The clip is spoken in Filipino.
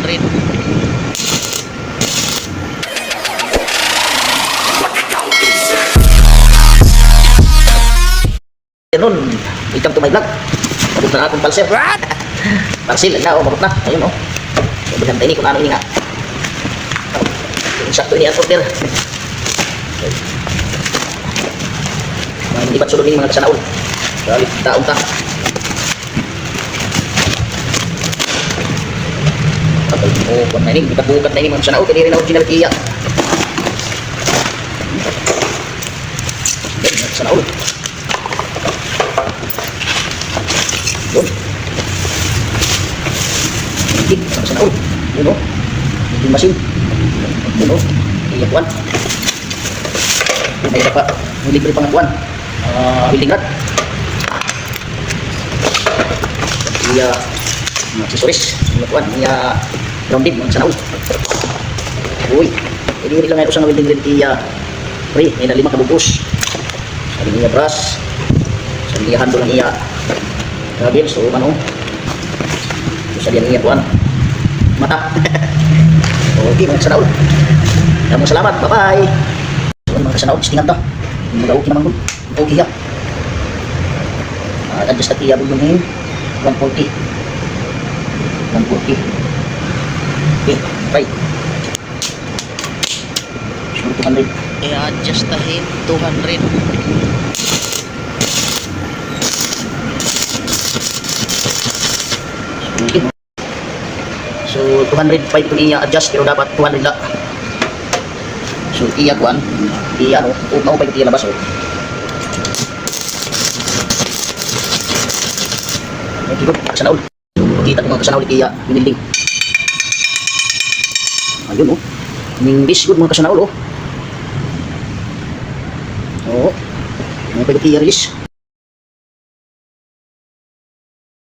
200. Ganun, welcome to my vlog. Mabot na akong palser. Parcel, na, mabot na. Ayun, Sabihan tayo ni kung ano ini nga. Sakto ini ang order. Mga iba't sulod ini mga kasanaol. Galit, taon ta. Kung na ini, bukat-bukat na ini mga kasanaol. Kaya rin ang original Kia. Mga kasanaol. Yun. Hindi, sama sa naul. Yun o. Yung masin. Yun o. Iyak kuwan. May pa. Yung libre pang kuwan. Building rod. Iya aksesoris. Iyak kuwan. Iya grounded mga sa naul. Uy. Hindi rin lang ngayon sa welding rod. Iya free. May na 5 kabubos. Sabi niya brush. Sabi niya handle lang iya. Gabil, so ano bisa dia niya puan mata. Okay mga kasanaol, maraming salamat, bye bye. So mga kasanaol, istingan ta mag-okay naman nun, okay ya. Adjust na Kia bulong ngayon 140. Okay, right. So 200 I-adjust tahin 200. So 205 kung iya adjust pero dapat 200 lang. So iya kuan, iya ano, mau pa iya labas oh. Okay, good. Kasanaol. Kita ko mga kasanaol iya binilding. Ayun oh. Ning good mga kasanaol oh. Oh. Mau pa iya ris.